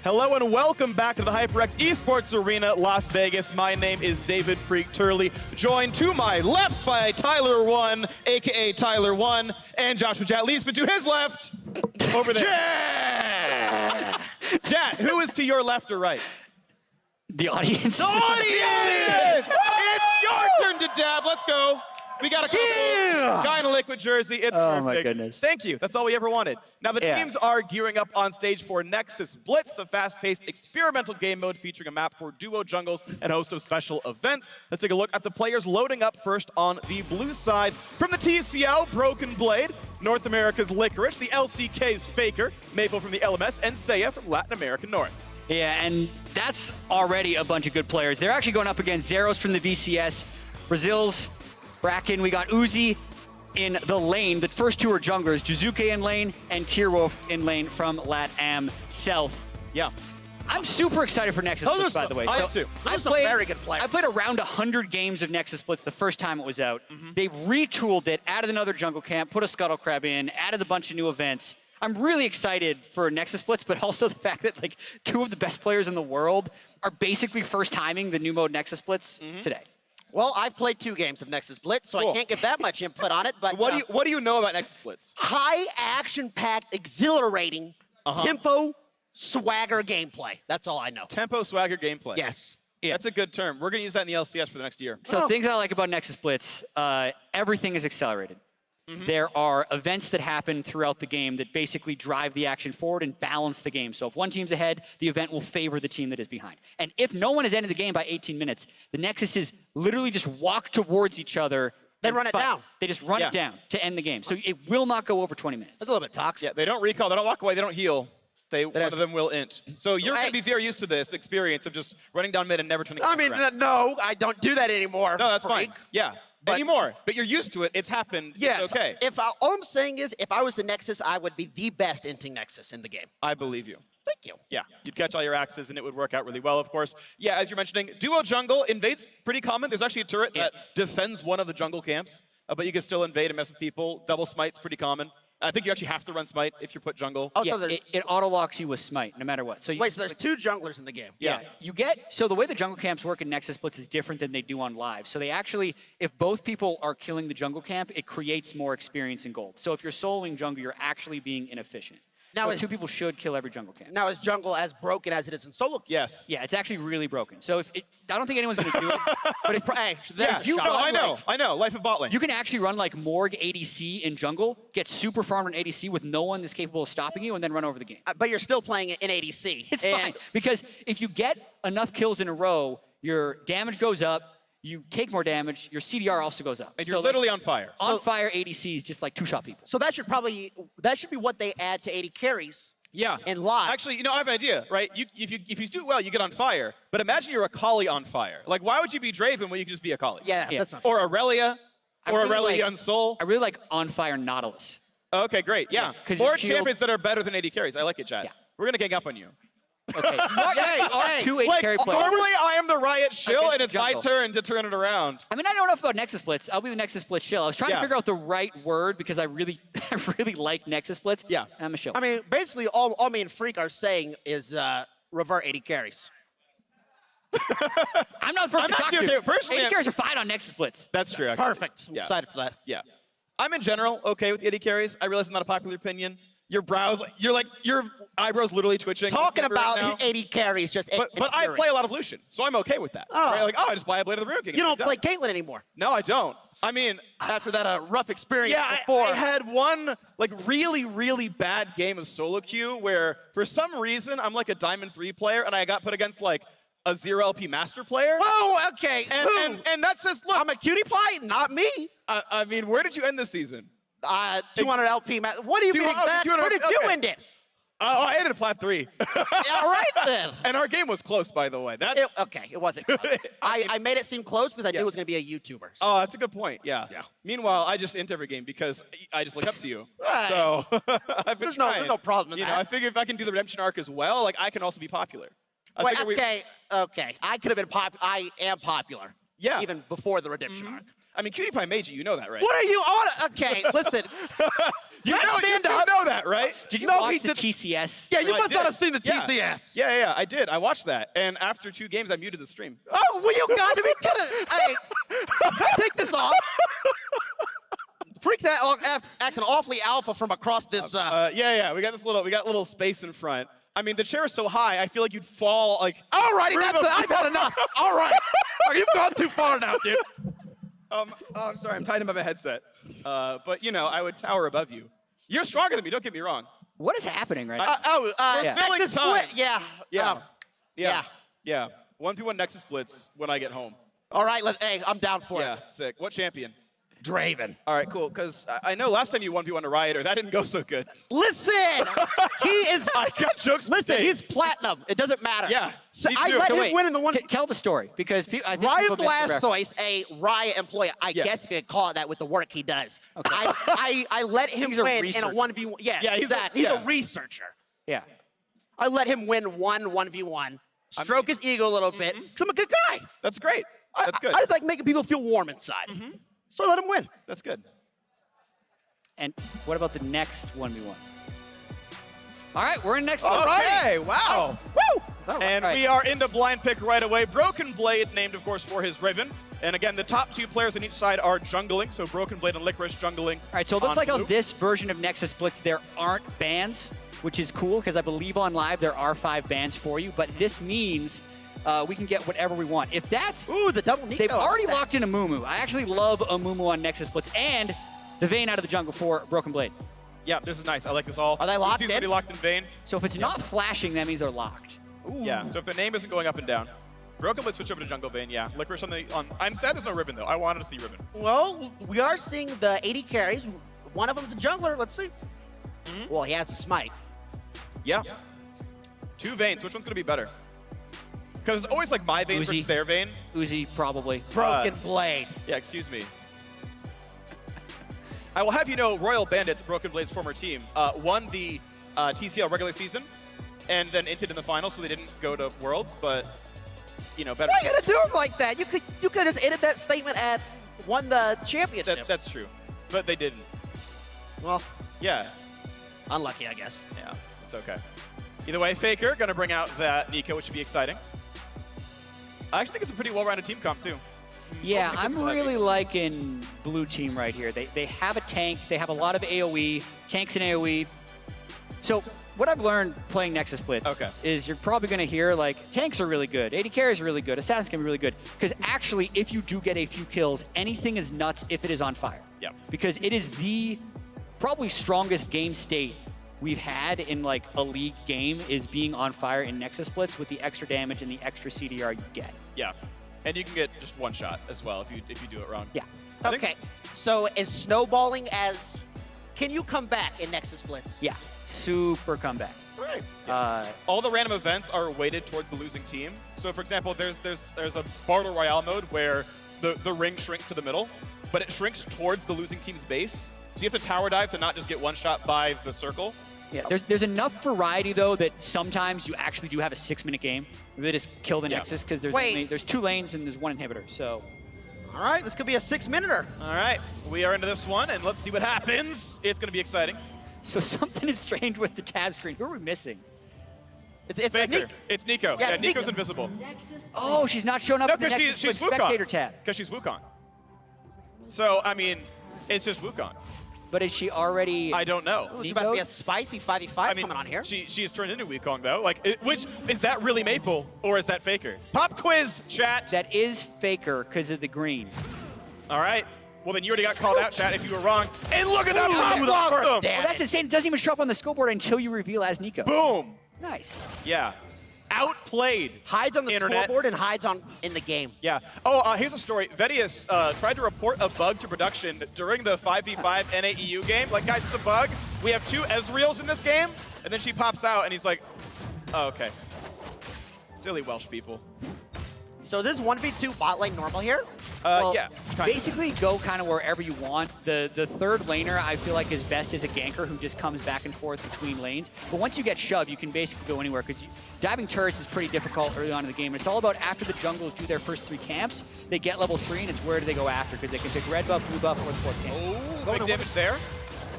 Hello and welcome back to the HyperX Esports Arena, Las Vegas. My name is David Phreak Turley, joined to my left by Tyler1, aka Tyler1, and Joshua Jatt Leesman to his left, over there. Jatt, who is to your left or right? The audience. The audience! It's your turn to dab. Let's go. We got a couple. Guy in a liquid jersey. It's perfect. My goodness. Thank you. That's all we ever wanted. Now the teams are gearing up on stage for Nexus Blitz, the fast-paced experimental game mode featuring a map for duo jungles and a host of special events. Let's take a look at the players loading up first on the blue side. From the TCL, Broken Blade, North America's Licorice, the LCK's Faker, Maple from the LMS, and Seiya from Latin America North. Yeah, and that's already a bunch of good players. They're actually going up against Zeros from the VCS, Brazil's Rakin. We got Uzi in the lane. The first two are junglers, Jiizuke in lane and Tierwulf in lane from LatAm South. Yeah. I'm super excited for Nexus Blitz, by the way. I am too. Those are very good players. I played around 100 games of Nexus Blitz the first time it was out. They've retooled it, added another jungle camp, put a Scuttle Crab in, added a bunch of new events. I'm really excited for Nexus Blitz, but also the fact that like two of the best players in the world are basically first timing the new mode Nexus Blitz today. Well, I've played 2 games of Nexus Blitz, so I can't give that much input on it. But What do you know about Nexus Blitz? High action-packed, exhilarating, tempo, swagger gameplay. That's all I know. Tempo, swagger, gameplay. Yes. Yeah. That's a good term. We're going to use that in the LCS for the next year. So things I like about Nexus Blitz, everything is accelerated. There are events that happen throughout the game that basically drive the action forward and balance the game. So if one team's ahead, the event will favor the team that is behind. And if no one has ended the game by 18 minutes, the Nexuses literally just walk towards each other. They run it down. They just run it down to end the game. So it will not go over 20 minutes. That's a little bit toxic. Yeah, they don't recall, they don't walk away, they don't heal. One of them will int. So you're going to be very used to this experience of just running down mid and never turning around. No, I don't do that anymore. No, that's fine. Yeah. Anymore. But you're used to it. It's happened. Yes. It's okay. All I'm saying is, if I was the Nexus, I would be the best inting Nexus in the game. I believe you. Thank you. Yeah, you'd catch all your axes and it would work out really well, of course. Yeah, as you're mentioning, duo jungle, invade's pretty common. There's actually a turret that defends one of the jungle camps, but you can still invade and mess with people. Double smite's pretty common. I think you actually have to run smite if you put jungle. Yeah, it auto-locks you with smite, no matter what. So Wait, so there's 2 junglers in the game? Yeah. So the way the jungle camps work in Nexus Blitz is different than they do on live. So they actually, if both people are killing the jungle camp, it creates more experience in gold. So if you're soloing jungle, you're actually being inefficient. Now, so 2 people should kill every jungle camp. Now, is jungle as broken as it is in solo? Yes. Yeah, it's actually really broken. So I don't think anyone's going to do it. But if I know. Life of bot lane. You can actually run like Morg ADC in jungle, get super farmed on ADC with no one that's capable of stopping you, and then run over the game. But you're still playing it in ADC. It's fine, because if you get enough kills in a row, your damage goes up, you take more damage, your CDR also goes up. And you're literally on fire. On fire ADC is just like 2-shot people. So that should be what they add to 80 carries. Yeah. In live. Actually, I have an idea, right? If you do well, you get on fire. But imagine you're a Kali on fire. Like, why would you be Draven when you can just be a Kali? Yeah. That's not Or Aurelia, or Aurelia Soul. I really like on fire Nautilus. Okay, great. Yeah. More champions that are better than 80 carries. I like it, Jatt. Yeah. We're going to gang up on you. Okay. Two 80 carry players. Normally, I am the Riot shill, and it's my turn to turn it around. I mean, I don't know enough about Nexus Blitz. I'll be the Nexus Blitz shill. I was trying to figure out the right word because I really like Nexus Blitz. Yeah. I'm a shill. I mean, basically, all me and Phreak are saying is revert 80 carries. I'm not the person to talk to. Personally, 80 carries are fine on Nexus Blitz. That's true. Actually. Perfect. I'm excited for that. Yeah. I'm in general okay with 80 carries. I realize it's not a popular opinion. Your brows, your eyebrows literally twitching. Talking about 80 carries, just but I play a lot of Lucian, so I'm okay with that. Oh. Right? Like, I just buy a Blade of the Ruin King. You don't play Caitlyn anymore. No, I don't. I mean, after that rough experience before. I had one really, really bad game of solo queue where for some reason I'm like a Diamond 3 player and I got put against like a 0 LP master player. Oh, okay. And that's just, look. I'm a cutie pie, not me. I mean, where did you end this season? 200 LP. What do you mean exactly? Where did you end it? Oh, I ended at plat 3. Yeah, right then. And our game was close, by the way. It wasn't close. I made it seem close because I knew it was going to be a YouTuber. So. Oh, that's a good point. Yeah. Meanwhile, I just int every game because I just look up to you. Right. So I've been trying. There's no problem in that. I figure if I can do the redemption arc as well, like I can also be popular. Okay. I could have been popular. I am popular. Yeah. Even before the redemption arc. I mean, Cutie Pie made you know that, right? What are you on? Okay, listen. You know that, right? Did you No, watch he the did- TCS? Yeah, you I must did. not have seen the Yeah. TCS. Yeah, I did. I watched that. And after 2 games, I muted the stream. Oh, well, you got to be kidding. Hey, can I take this off? Phreak's acting awfully alpha from across this. Yeah. We got a little space in front. I mean, the chair is so high, I feel like you'd fall like. All righty, I've had enough. All right. You've gone too far now, dude. I'm sorry, I'm tied in by my headset. But you know, I would tower above you. You're stronger than me. Don't get me wrong. What is happening right now? We're filling Nexus time. Blitz. Yeah. Yeah. 1v1 Nexus Blitz when I get home. All right, hey, I'm down for Yeah, it. sick. What champion? Draven. All right, cool. Because I know last time you 1v1 a Rioter, that didn't go so good. Listen, he is. I got jokes for Listen, days. he's platinum. It doesn't matter. Yeah, So me I too. let So him wait, win in the one. Tell the story, because I think Ryan people missed the reference. Blastoise, a Riot employee, I Yeah. guess you could call it that with the work he does. Okay. I let him He's a win in a researcher. 1v1. Yeah, Yeah, he's yeah. a researcher. Yeah. I let him win 1v1, stroke his ego a little bit, because I'm a good guy. That's great. That's good. I just like making people feel warm inside. So I let him win. That's good. And what about the next 1v1? All right, we're in next one. Okay, wow. Woo! And All right. we are into blind pick right away. Broken Blade, named, of course, for his Riven. And again, the top 2 players on each side are jungling. So Broken Blade and Licorice jungling. All right, so it looks like blue. on this version of Nexus Blitz, there aren't bans, which is cool, because I believe on live there are 5 bans for you. But this means we can get whatever we want. If that's... Ooh, the double Neeko. They've already locked in Amumu. I actually love Amumu on Nexus Blitz. And the Vayne out of the jungle for Broken Blade. Yeah, this is nice. I like this all. Are they locked Uzi's in? already locked in Vayne. So if it's not flashing, that means they're locked. Ooh. Yeah, so if their name isn't going up and down. Broken Blade switch over to jungle Vayne, yeah. Licorice on I'm sad there's no Ribbon, though. I wanted to see Ribbon. Well, we are seeing the 80 carries. One of them's a jungler. Let's see. Well, he has the smite. Yeah. 2 Vaynes. Which one's going to be better? Because it's always like my Vayne Uzi. versus their Vayne. Uzi, probably. Broken Blade. Yeah, excuse me. I will have you know, Royal Bandits, Broken Blade's former team, won the TCL regular season and then inted in the final, so they didn't go to Worlds, but, you know, better. Why you gonna do him like that? You could just edit that statement at won the championship. That's true, but they didn't. Well, Yeah, unlucky, I guess. yeah, it's okay. Either way, Faker gonna bring out that Neeko, which should be exciting. I actually think it's a pretty well-rounded team comp, too. Yeah, Mostly I'm physical heavy. really liking blue team right here. They have a tank. They have a lot of AoE, tanks and AoE. So what I've learned playing Nexus Blitz is you're probably going to hear, like, tanks are really good, AD carries are really good, assassins can be really good. Because actually, if you do get a few kills, anything is nuts if it is on fire. Yeah. Because it is the probably strongest game state we've had in, like, a league game is being on fire in Nexus Blitz with the extra damage and the extra CDR you get. Yeah, and you can get just 1 shot as well if you do it wrong. Yeah. I think- Okay, so is snowballing as... Can you come back in Nexus Blitz? Yeah. Super comeback. Right. All the random events are weighted towards the losing team. So, for example, there's a Battle Royale mode where the ring shrinks to the middle, but it shrinks towards the losing team's base. So you have to tower dive to not just get 1 shot by the circle. Yeah, there's enough variety, though, that sometimes you actually do have a 6-minute game. They just kill the Nexus because there's 2 lanes and there's 1 inhibitor. So, All right, this could be a 6-minuter. All right, we are into this one, and let's see what happens. It's going to be exciting. so something is strange with the tab screen. Who are we missing? It's Faker. Neeko. It's Neeko. Yeah, Yeah, it's Neeko's Neeko. invisible. Oh, she's not showing up No, in the because Nexus she's with Wukong. spectator tab. Because she's Wukong. So, I mean, it's just Wukong. But is she already? I don't know. It's about to be a spicy 5v5 I mean, coming on here. she's turned into Wukong, though. Like, which, is that really Maple, or is that Faker? Pop quiz, chat. That is Faker because of the green. All right. Well, then you already got called out, chat, if you were wrong. And look at that Ooh, pop block! Boom. damn Well, that's it. insane. It doesn't even show up on the skill board until you reveal as Neeko. Boom. Nice. Yeah. Outplayed. Hides on the Internet. scoreboard and hides in the game. Yeah. Oh, here's a story. VODS tried to report a bug to production during the 5v5 NAEU game. Like, guys, it's a bug. We have 2 Ezreals in this game. And then she pops out, and he's like, oh, okay. Silly Welsh people. So is this 1v2 bot lane normal here? Well, yeah. Basically, go kind of wherever you want. The third laner, I feel like, is best as a ganker who just comes back and forth between lanes. But once you get shoved, you can basically go anywhere because diving turrets is pretty difficult early on in the game. It's all about after the junglers do their first 3 camps, they get level 3, and it's where do they go after because they can pick red buff, blue buff, or the 4th camp. Oh, big damage there.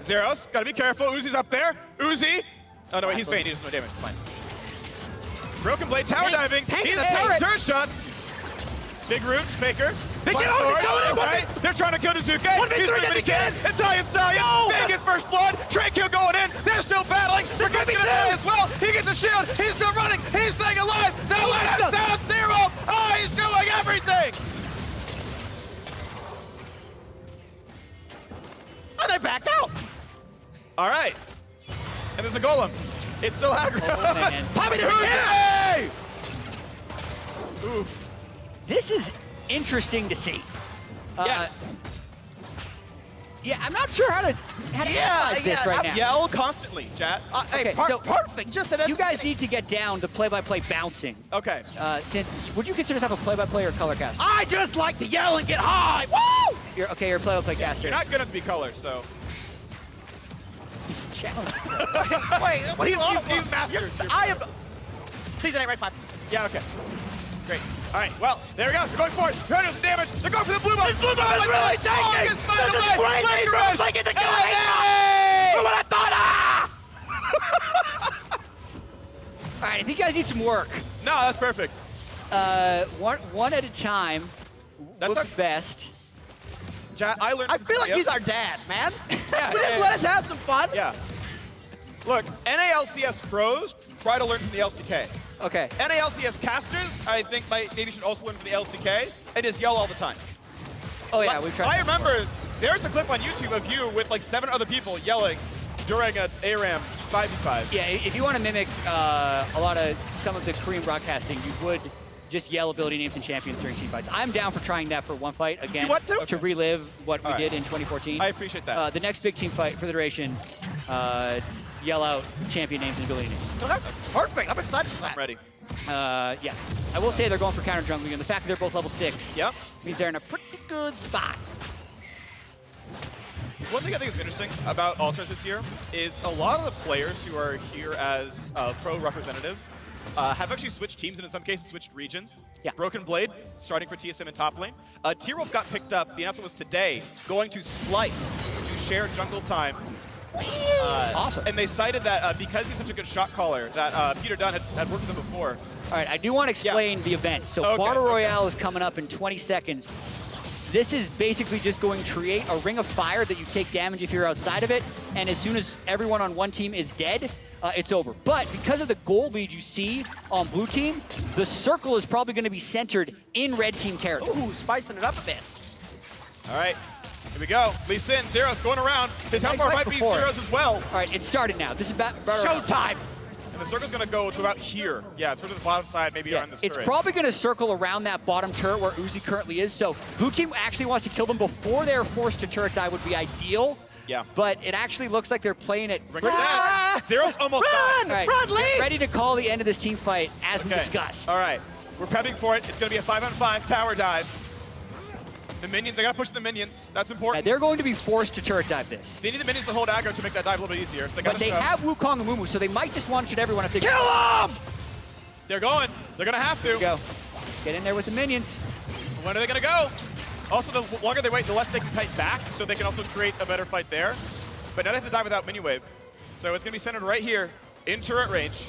Zeros, gotta be careful. Uzi's up there. Uzi. Oh, no, wait, he's Vayne. He does no damage. It's fine. Broken Blade, tower diving. He's a turret shots. Big root, Faker. They get on it, right? They're trying to kill Jiizuke. He's doing what he can. Italian Stallion. Vayne gets first blood. Trade kill going in. They're still battling. Forget's gonna die as well. He gets a shield. He's still running. He's staying alive. Now let down 0. Oh, he's doing everything. And they backed out. All right. And there's a golem. It's still aggro. Oh, man. Poppy to Uzi! Oof. This is interesting to see. Yes. Yeah, I'm not sure how to analyze this right now. Yell constantly, Jatt. Hey, so perfect. Just said you guys need to get down the play-by-play bouncing. Okay. Would you consider yourself a play-by-play or color caster? I just like to yell and get high. Woo! You're a play-by-play caster. You're not good enough to be color, so. Challenge. Wait, what He's mastered. I am. Season 8, right 5. Yeah, okay. Great. All right, well, there we go. They're going for it. They're doing some damage. They're going for the blue buff. Blue buff is really taking. Like it's a kill. What I thought. All right, I think you guys need some work. No, that's perfect. One at a time. That's Would be best. Jatt, I learned. I feel like he's our dad, man. Yeah, Just let us have some fun. Yeah. Look, NALCS pros try to learn from the LCK. Okay. NALCS casters, I think maybe should also learn from the LCK and just yell all the time. Oh yeah, we've tried. I remember there's a clip on YouTube of you with like 7 other people yelling during an ARAM 5v5. Yeah, if you want to mimic a lot of some of the Korean broadcasting, you would just yell ability names and champions during team fights. I'm down for trying that for one fight again. You want to? To relive what we did in 2014. I appreciate that. The next big team fight for the duration, yell out champion names and ability names. Okay. Perfect. I'm excited for that. I'm ready. Yeah, I will say they're going for counter jungling, and the fact that they're both level 6 Yep. means they're in a pretty good spot. One thing I think is interesting about All-Stars this year is a lot of the players who are here as pro representatives have actually switched teams and in some cases switched regions. Yeah. Broken Blade starting for TSM in top lane. Tierwulf got picked up. The announcement was today, going to Splice to share jungle time. Awesome. And they cited that because he's such a good shot caller, that Peter Dunn had worked with him before. All right, I do want to explain the event. So Battle Royale is coming up in 20 seconds. This is basically just going to create a ring of fire that you take damage if you're outside of it, and as soon as everyone on one team is dead, it's over. But because of the gold lead you see on blue team, the circle is probably going to be centered in red team territory. Ooh, spicing it up a bit. All right, here we go. Lee Sin, Zeros going around. His health bar might be Zeros as well. All right, it started now. This is Battle Royale. Showtime. And the circle's going to go to about here. Yeah, towards the bottom side, maybe around this It's turret. probably going to circle around that bottom turret where Uzi currently is. So blue team actually wants to kill them before they're forced to turret die would be ideal. Yeah. But it actually looks like they're playing it. Ring it down. Zeros almost died. All right, Run, Lee! get ready to call the end of this team fight as we Okay. discussed. All right, we're prepping for it. It's going to be a 5-on-5 tower dive. The minions, I got to push the minions. That's Yeah, important. they're going to be forced to turret dive this. They need the minions to hold aggro to make that dive a little bit easier. So they got But to they have Wukong and Amumu, so they might just want to shoot everyone if they kill them! They're going. They're going to have to. go. Get in there with the minions. When are they going to go? Also, the longer they wait, the less they can fight back, so they can also create a better fight there. But now they have to dive without mini wave. So it's going to be centered right here in turret range.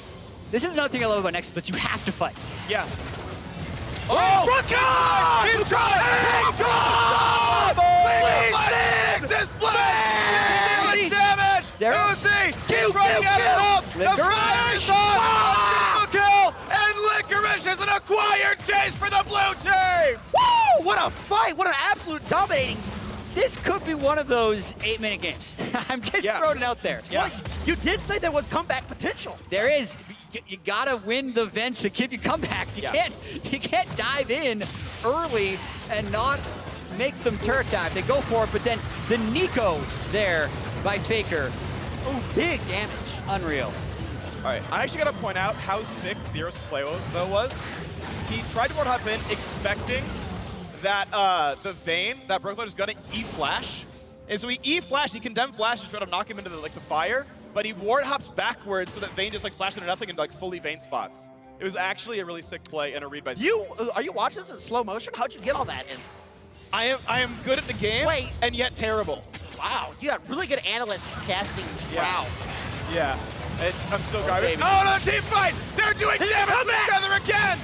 This is another thing I love about Nexus Blitz. You have to fight. Yeah. Oh! Rakan! He's trying! He's trying! Nexus Blitz! Damage! Zeros. Uzi! Keep running at it up! The Licorice! flash on! Kill! And Licorice is an acquired taste for the blue team! Woo! What a fight! What an absolute dominating. This could be one of those 8-minute games. I'm just throwing it out there. Yeah. Well, you did say there was comeback potential. There is. You gotta win the events to give you comebacks. You can't dive in early and not make them turret dive. They go for it, but then the Neeko there by Faker. Ooh, big damage. Unreal. All right, I actually got to point out how sick Zero's play though was. He tried to ward hop in expecting that the Vayne, that Brooklyn is gonna E-flash. And so he E-flashed, he condemned flash to try to knock him into the fire, but he ward hops backwards so that Vayne just like flashed into nothing and like fully Vayne spots. It was actually a really sick play and a read by Are you watching this in slow motion? How'd you get all that in? I am good at the game, and yet terrible. Wow, you got really good analysts casting. Wow. Yeah. I'm still garbage. Oh, another team fight! They're doing damage together again!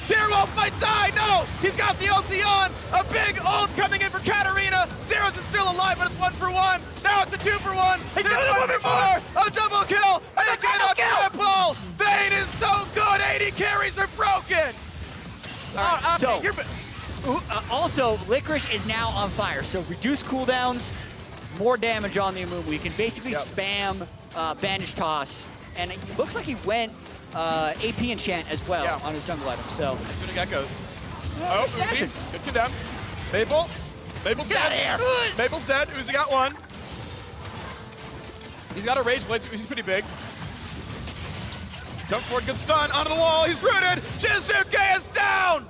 Tierwulf might die! No! He's got the ulti on! A big ult coming in for Katarina! Zeros is still alive, but it's 1-for-1! Now it's a 2-for-1! He's got 1-for-4! A double kill! And a triple! Vayne is so good! 80 carries are broken! Also, Licorice is now on fire, so reduce cooldowns, more damage on the Amumu. You can basically spam bandage toss, and it looks like he went AP enchant as well on his jungle item. So It's gonna geckos. Oh, Uzi. Good condemn. Maple's dead. Maple's dead. Uzi got one. He's got a rage blade, so Uzi's pretty big. Jump forward, good stun, onto the wall, he's rooted! Jiizuke is down!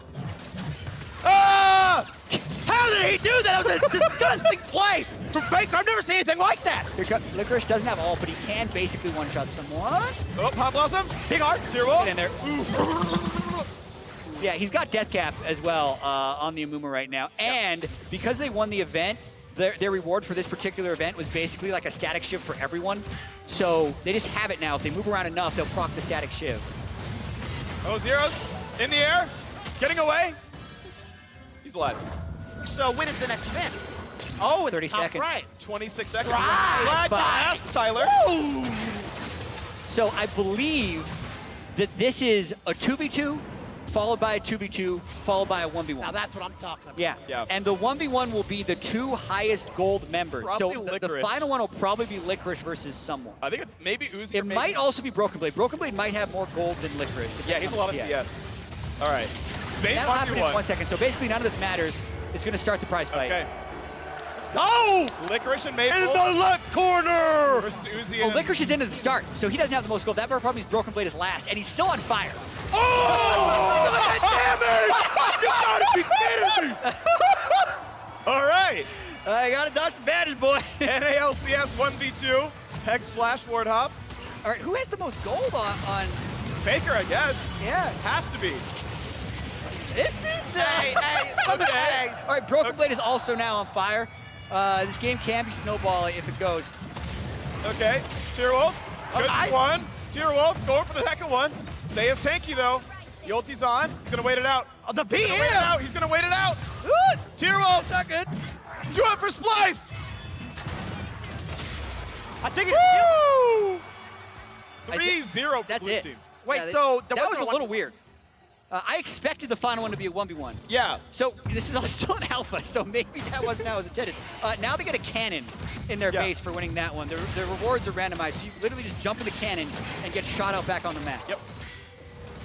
Ah! How did he do that? That was a disgusting play from Phreak. I've never seen anything like that. Licorice doesn't have ult, but he can basically one-shot someone. Oh, Pop Blossom. Big art. Tierwulf. Get in there. Yeah, he's got death cap as well on the Amumu right now. And because they won the event, their reward for this particular event was basically like a static shiv for everyone. So they just have it now. If they move around enough, they'll proc the static shiv. Oh, Zeros in the air, getting away. He's alive. So when is the next event? Oh, 30 seconds. Right. 26 seconds. Right. Glad you asked, Tyler. Ooh. So I believe that this is a 2v2, followed by a 2v2, followed by a 1v1. Now that's what I'm talking about. Yeah. And the 1v1 will be the two highest gold members. Probably so the Licorice. final one will probably be Licorice versus someone. I think maybe Uzi. It might also be Broken Blade. Broken Blade might have more gold than Licorice. Yeah, he's a lot of CS. All right. Vayne That'll happen in 1v1. 1 second. So basically none of this matters. It's going to start the prize fight. Okay. Go! Licorice and Maple. In the left corner! Versus Uzi Well, and... Licorice is into the start, so he doesn't have the most gold. That problem is Broken Blade is last, and he's still on fire. Oh! Damn it! You gotta be kidding me! All right. I got to dodge the bandage, boy. NALCS 1v2. Hex Flash Ward Hop. All right, who has the most gold on... Faker, I guess. Yeah. Has to be. This is... Okay. All right, Broken Blade is also now on fire. This game can be snowballing if it goes. Okay. Tierwulf. Good one. Tierwulf going for the heck of one. Seiya's tanky, though. The ulti's on. He's going to wait it out. The beat. He's going to wait it out. Tierwulf. Not good. Do it for Splice. I think it's... 3-0 for That's blue it. team. Wait, Yeah, so... that was a little weird. I expected the final one to be a 1v1. Yeah. So this is still an alpha, so maybe that wasn't how it was intended. Now they get a cannon in their base for winning that one. Their rewards are randomized, so you literally just jump in the cannon and get shot out back on the map. Yep.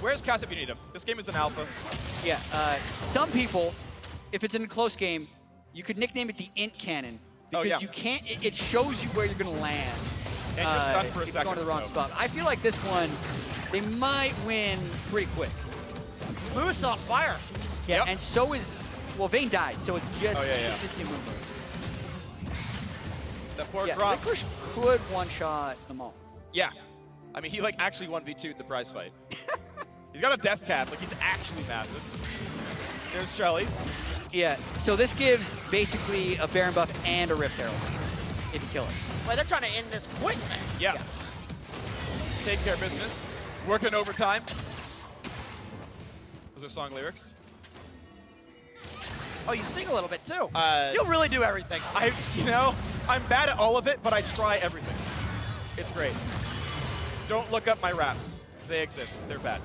Where's Cass if you need him? This game is an alpha. Yeah. Some people, if it's in a close game, you could nickname it the int cannon because you can't. It shows you where you're gonna land. And you're stunned for a if you're second. going to the wrong spot. I feel like this one, they might win pretty quick. Moose on fire. Yeah, and so is, well, Vayne died, so it's just, it's just the Amumu. That poor drop. Licorice could one-shot them all. Yeah. I mean, he like actually 1v2'd the prize fight. He's got a death cap, like he's actually massive. There's Shelly. Yeah, so this gives basically a Baron buff and a Rift Herald if you kill it. Well, they're trying to end this quick, man. Yeah. Take care of business. Working overtime. Those are song lyrics. Oh, you sing a little bit too. You You really do everything. I'm bad at all of it, but I try everything. It's great. Don't look up my raps. They exist. They're bad.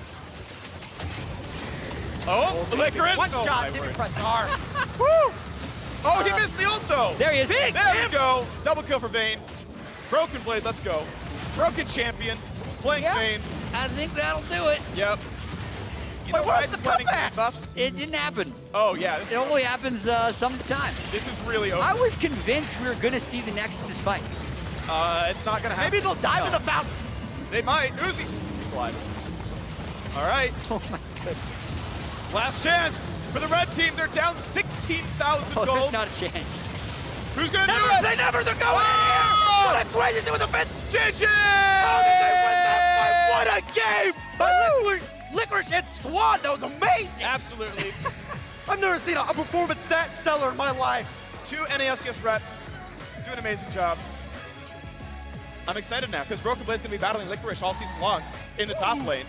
Oh, Licorice! One Oh, shot, my didn't word. press R. Woo! Oh, he missed the ult though. There he is. There we go. Double kill for Vayne. Broken Blade, let's go. Broken champion. Playing Vayne. I think that'll do it. Yep. You know Wait, why what's it's the planning comeback? buffs? It didn't happen. Oh yeah, this It only happens some of the time. is really over. I was convinced we were going to see the Nexus fight. It's not gonna happen. Maybe they'll dive in the fountain. They might. Uzi. Slide. All right. Oh my goodness. Last chance for the red team. They're down 16,000 Oh, gold. there's not a chance. Who's going to do Never it? say never. They're going in here. What a crazy with the Vince. GG! How did they win that fight? What a game by Licorice and Squad. That was amazing. Absolutely. I've never seen a performance that stellar in my life. 2 NALCS reps doing amazing jobs. I'm excited now because Broken Blade's going to be battling Licorice all season long in the top lane.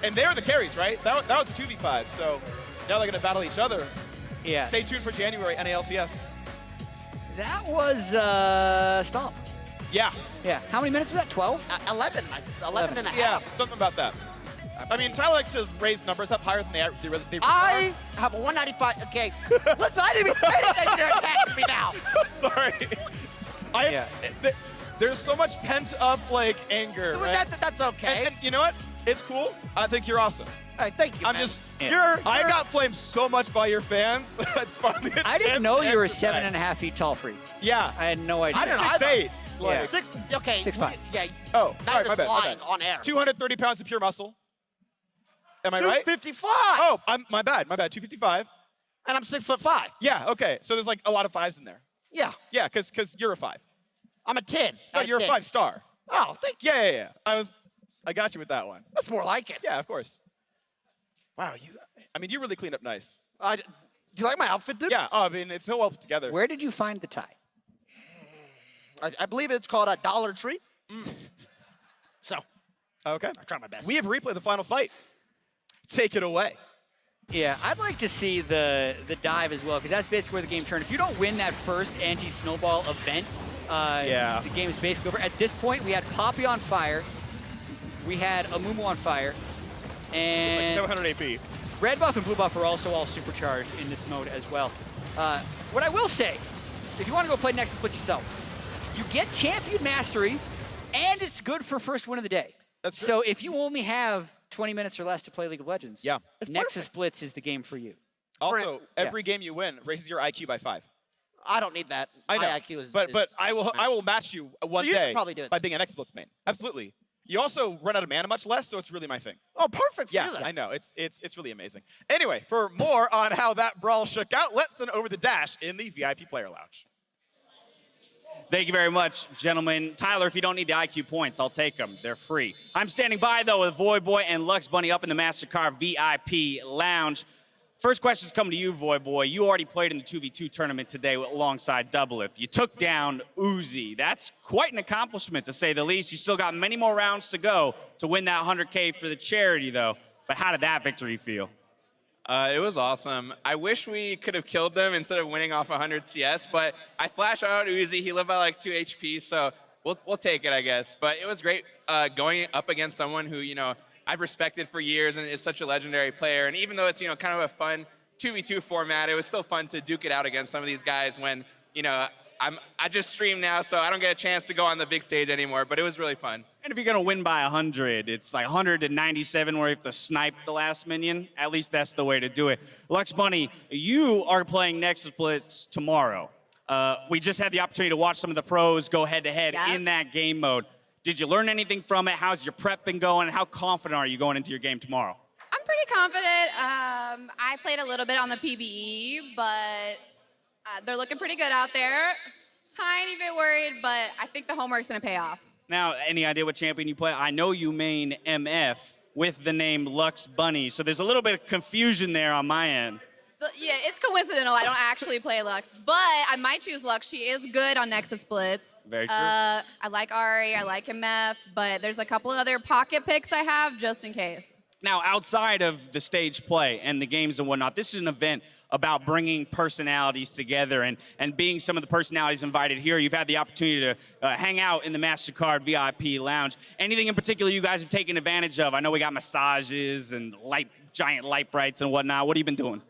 And they're the carries, right? That was a 2v5, so now they're going to battle each other. Yeah. Stay tuned for January NALCS. That was Stomp. Yeah. Yeah. How many minutes was that? 12? 11 and a half. Yeah, something about that. I mean, Tyler likes to raise numbers up higher than they really I have a 195. Okay. Listen, I didn't even say anything. You're attacking me now. Sorry. There's so much pent-up, like, anger, right? That's okay. And you know what? It's cool. I think you're awesome. Hey, thank you, I'm man. just, Yeah. I got flamed so much by your fans. It's finally a I didn't chance know to you were answer that. 7.5 feet tall, Phreak. Yeah. I had no idea. I didn't 6'8". Like, Yeah. 6, okay. 6'5". Yeah. Oh, Now sorry, you're my bad. flying on air. 230 pounds of pure muscle. Am I right? 255. Oh, my bad. 255. And I'm 6'5". Yeah, okay. So there's like a lot of 5s in there. Yeah. Yeah, because you're a 5. I'm a 10. No, you're a 5-star. Oh, thank you. Yeah. I got you with that one. That's more like it. Yeah, of course. Wow, you really cleaned up nice. Do you like my outfit, dude? Yeah, I mean, it's so well put together. Where did you find the tie? I believe it's called a Dollar Tree. So, Okay. I try my best. We have replayed the final fight. Take it away. Yeah, I'd like to see the dive as well, because that's basically where the game turned. If you don't win that first anti-snowball event, the game is basically over. At this point, we had Poppy on fire. We had Amumu on fire. And Like 700 AP. red buff and blue buff are also all supercharged in this mode as well. What I will say, if you want to go play Nexus Blitz yourself, you get Champion Mastery, and it's good for first win of the day. That's true. So if you only have 20 minutes or less to play League of Legends, Yeah. Nexus Blitz is the game for you. Also, every game you win raises your IQ by 5. I don't need that. I know, My IQ is. but I will match you one So you should day probably do it. by being an Nexus Blitz main. Absolutely. You also run out of mana much less, so it's really my thing. Oh, perfect for Yeah, you then. I know. It's really amazing. Anyway, for more on how that brawl shook out, let's send over the dash in the VIP player lounge. Thank you very much, gentlemen. Tyler, if you don't need the IQ points, I'll take them. They're free. I'm standing by, though, with Void Boy and Lux Bunny up in the MasterCard VIP lounge. First question's coming to you, Void Boy. You already played in the 2v2 tournament today alongside Doublelift. You took down Uzi. That's quite an accomplishment, to say the least. You still got many more rounds to go to win that 100K for the charity, though. But how did that victory feel? It was awesome. I wish we could have killed them instead of winning off 100 CS, but I flashed out Uzi. He lived by like 2 HP, so we'll take it, I guess. But it was great going up against someone who, I've respected for years and is such a legendary player. And even though it's, kind of a fun 2v2 format, it was still fun to duke it out against some of these guys when, I just stream now, so I don't get a chance to go on the big stage anymore, but it was really fun. And if you're going to win by 100, it's like 197 where you have to snipe the last minion. At least that's the way to do it. Lux Bunny, you are playing Nexus Blitz tomorrow. We just had the opportunity to watch some of the pros go head-to-head in that game mode. Did you learn anything from it? How's your prep been going? How confident are you going into your game tomorrow? I'm pretty confident. I played a little bit on the PBE, but they're looking pretty good out there. Tiny bit worried, but I think the homework's going to pay off. Now, any idea what champion you play? I know you main MF with the name Lux Bunny, so there's a little bit of confusion there on my end. Yeah, it's coincidental. I don't actually play Lux, but I might choose Lux. She is good on Nexus Blitz. Very true. I like Ari, I like MF, but there's a couple of other pocket picks I have just in case. Now, outside of the stage play and the games and whatnot, this is an event about bringing personalities together and being some of the personalities invited here. You've had the opportunity to hang out in the MasterCard VIP lounge. Anything in particular you guys have taken advantage of? I know we got massages and giant light brights and whatnot. What have you been doing?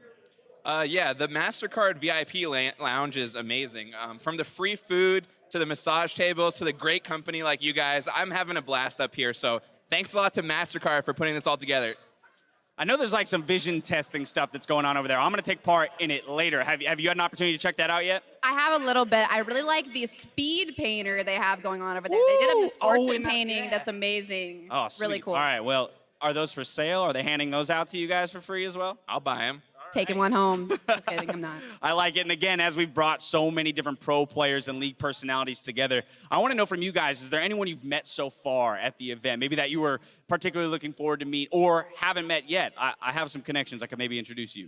Yeah, the MasterCard VIP lounge is amazing. From the free food to the massage tables to the great company like you guys, I'm having a blast up here. So thanks a lot to MasterCard for putting this all together. I know there's like some vision testing stuff that's going on over there. I'm going to take part in it later. Have you had an opportunity to check that out yet? I have a little bit. I really like the speed painter they have going on over there. They did a misfortune painting that's amazing. Oh, sweet. Really cool. All right, well, are those for sale? Are they handing those out to you guys for free as well? I'll buy them. Taking one home. Just kidding, I'm not. I like it. And again, as we've brought so many different pro players and league personalities together, I want to know from you guys, is there anyone you've met so far at the event? Maybe that you were particularly looking forward to meet or haven't met yet? I have some connections I could maybe introduce you.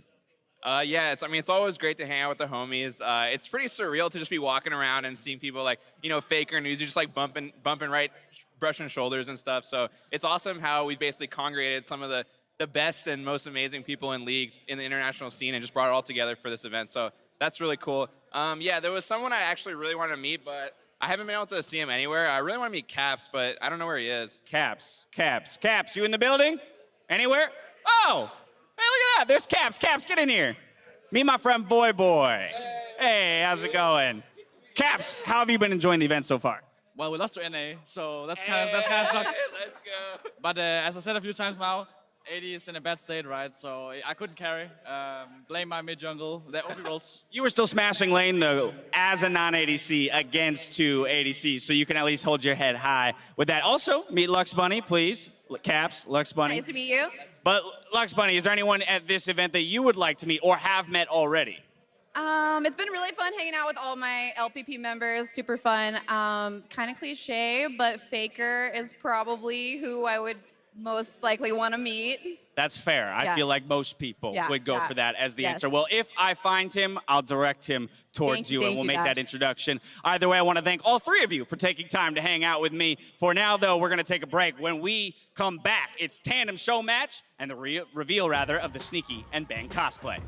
Yeah, it's always great to hang out with the homies. It's pretty surreal to just be walking around and seeing people like, Faker and Uzi just like bumping right, brushing shoulders and stuff. So it's awesome how we basically congregated some of the best and most amazing people in League in the international scene and just brought it all together for this event. So that's really cool. Yeah, there was someone I actually really wanted to meet, but I haven't been able to see him anywhere. I really want to meet Caps, but I don't know where he is. Caps, you in the building? Anywhere? Oh, hey, look at that. There's Caps. Caps, get in here. Meet my friend Voy Boy. Hey, how's it going? Caps, how have you been enjoying the event so far? Well, we lost to NA, so that's kind of sucks. Let's go. But as I said a few times now, AD is in a bad state, right? So I couldn't carry. Blame my mid jungle. The OP rolls. You were still smashing lane, though, as a non-ADC against 2 ADCs, so you can at least hold your head high with that. Also, meet Lux Bunny, please. Caps, Lux Bunny. Nice to meet you. But, Lux Bunny, is there anyone at this event that you would like to meet or have met already? It's been really fun hanging out with all my LPP members. Super fun. Kind of cliche, but Faker is probably who I would most likely want to meet. That's fair. I feel like most people would go for that as the answer. Well, if I find him, I'll direct him towards you and we'll make that introduction. Either way, I want to thank all 3 of you for taking time to hang out with me. For now, though, we're going to take a break. When we come back, it's Tandem Show Match and the reveal, of the Sneaky and Bang cosplay.